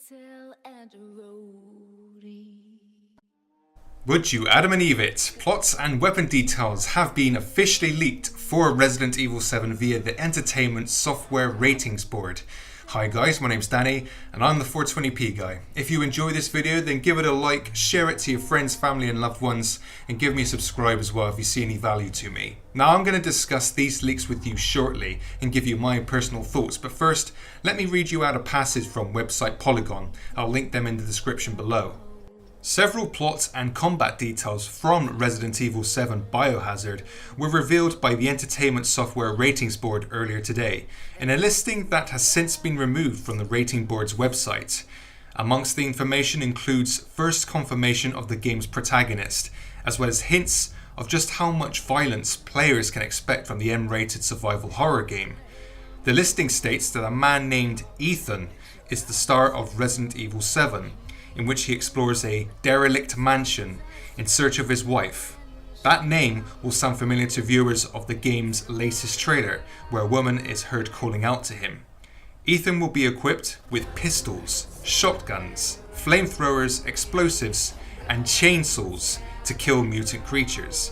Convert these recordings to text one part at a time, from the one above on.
hotel and a roadie. Would you Adam and Eve it? Plots and weapon details have been officially leaked for Resident Evil 7 via the Entertainment Software Ratings Board. Hi guys, my name's Danny and I'm the 420p guy. If you enjoy this video then give it a like, share it to your friends, family and loved ones, and give me a subscribe as well if you see any value to me. Now I'm going to discuss these leaks with you shortly and give you my personal thoughts, but first let me read you out a passage from website Polygon. I'll link them in the description below. Several plot and combat details from Resident Evil 7 Biohazard were revealed by the Entertainment Software Ratings Board earlier today, in a listing that has since been removed from the rating board's website. Amongst the information includes first confirmation of the game's protagonist, as well as hints of just how much violence players can expect from the M-rated survival horror game. The listing states that a man named Ethan is the star of Resident Evil 7, in which he explores a derelict mansion in search of his wife. That name will sound familiar to viewers of the game's latest trailer, where a woman is heard calling out to him. Ethan will be equipped with pistols, shotguns, flamethrowers, explosives, and chainsaws to kill mutant creatures.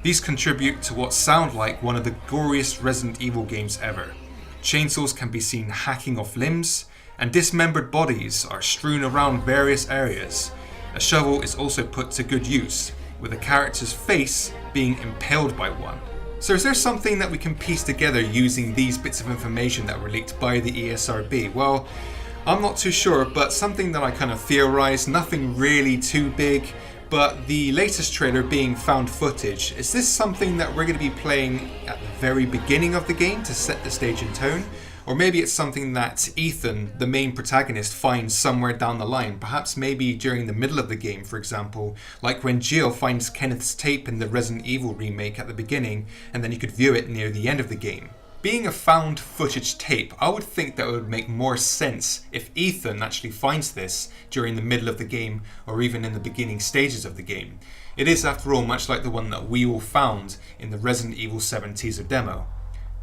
These contribute to what sound like one of the goriest Resident Evil games ever. Chainsaws can be seen hacking off limbs, and dismembered bodies are strewn around various areas. A shovel is also put to good use, with a character's face being impaled by one. So is there something that we can piece together using these bits of information that were leaked by the ESRB? Well, I'm not too sure, but something that I kind of theorized, nothing really too big, but the latest trailer being found footage. Is this something that we're going to be playing at the very beginning of the game to set the stage and tone? Or maybe it's something that Ethan, the main protagonist, finds somewhere down the line, perhaps maybe during the middle of the game, for example, like when Jill finds Kenneth's tape in the Resident Evil remake at the beginning, and then you could view it near the end of the game. Being a found footage tape, I would think that it would make more sense if Ethan actually finds this during the middle of the game, or even in the beginning stages of the game. It is, after all, much like the one that we all found in the Resident Evil 7 teaser demo.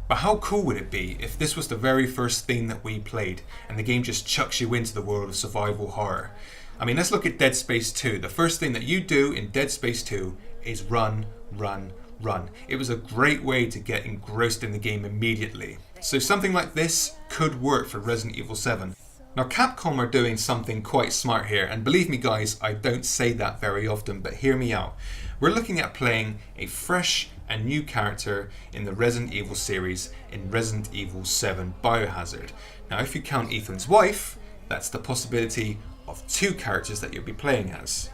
But how cool would it be if this was the very first thing that we played and the game just chucks you into the world of survival horror? I mean, let's look at Dead Space 2. The first thing that you do in Dead Space 2 is run, run, run. It was a great way to get engrossed in the game immediately. So something like this could work for Resident Evil 7. Now Capcom are doing something quite smart here, and believe me guys, I don't say that very often, but hear me out. We're looking at playing a fresh and new character in the Resident Evil series in Resident Evil 7 Biohazard. Now if you count Ethan's wife, that's the possibility of two characters that you'll be playing as.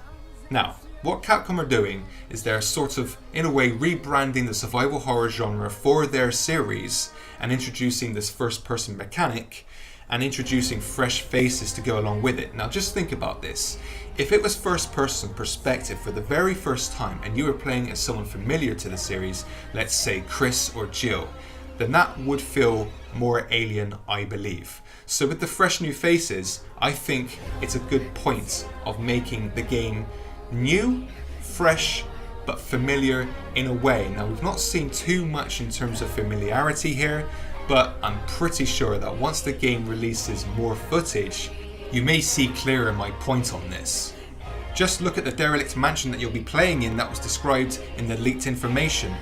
Now, what Capcom are doing is they're sort of, in a way, rebranding the survival horror genre for their series and introducing this first-person mechanic and introducing fresh faces to go along with it. Now just think about this. If it was first person perspective for the very first time and you were playing as someone familiar to the series, let's say Chris or Jill, then that would feel more alien, I believe. So with the fresh new faces, I think it's a good point of making the game new, fresh, but familiar in a way. Now we've not seen too much in terms of familiarity here, but I'm pretty sure that once the game releases more footage, you may see clearer my point on this. Just look at the derelict mansion that you'll be playing in that was described in the leaked information.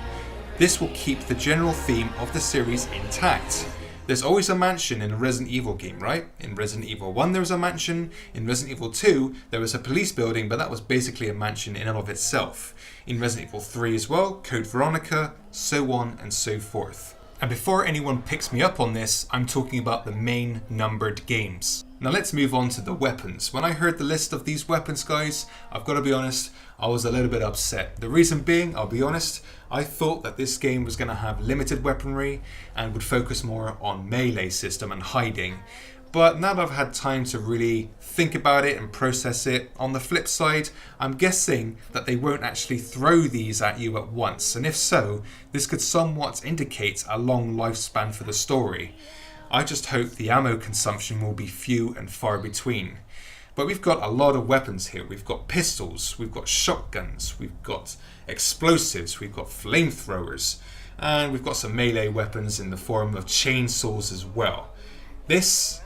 This will keep the general theme of the series intact. There's always a mansion in a Resident Evil game, right? In Resident Evil 1 there was a mansion, in Resident Evil 2 there was a police building, but that was basically a mansion in and of itself. In Resident Evil 3 as well, Code Veronica, so on and so forth. And before anyone picks me up on this, I'm talking about the main numbered games. Now let's move on to the weapons. When I heard the list of these weapons, guys, I've got to be honest, I was a little bit upset. The reason being, I'll be honest, I thought that this game was going to have limited weaponry and would focus more on melee system and hiding. But now that I've had time to really think about it and process it, on the flip side, I'm guessing that they won't actually throw these at you at once. And if so, this could somewhat indicate a long lifespan for the story. I just hope the ammo consumption will be few and far between. But we've got a lot of weapons here. We've got pistols, we've got shotguns, we've got explosives, we've got flamethrowers, and we've got some melee weapons in the form of chainsaws as well. This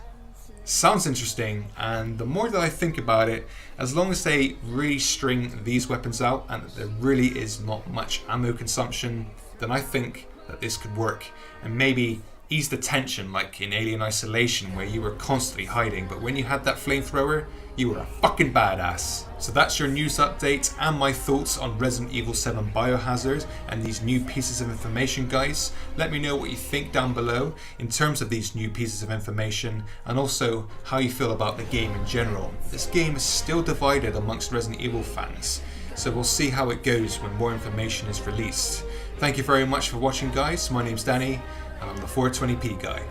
Sounds interesting, and the more that I think about it, as long as they really string these weapons out and there really is not much ammo consumption, then I think that this could work and maybe ease the tension like in Alien Isolation, where you were constantly hiding, but when you had that flamethrower, you were a fucking badass. So that's your news update and my thoughts on Resident Evil 7 Biohazard and these new pieces of information, guys. Let me know what you think down below in terms of these new pieces of information, and also how you feel about the game in general. This game is still divided amongst Resident Evil fans, so we'll see how it goes when more information is released. Thank you very much for watching, guys. My name's Danny, and I'm the 420p guy.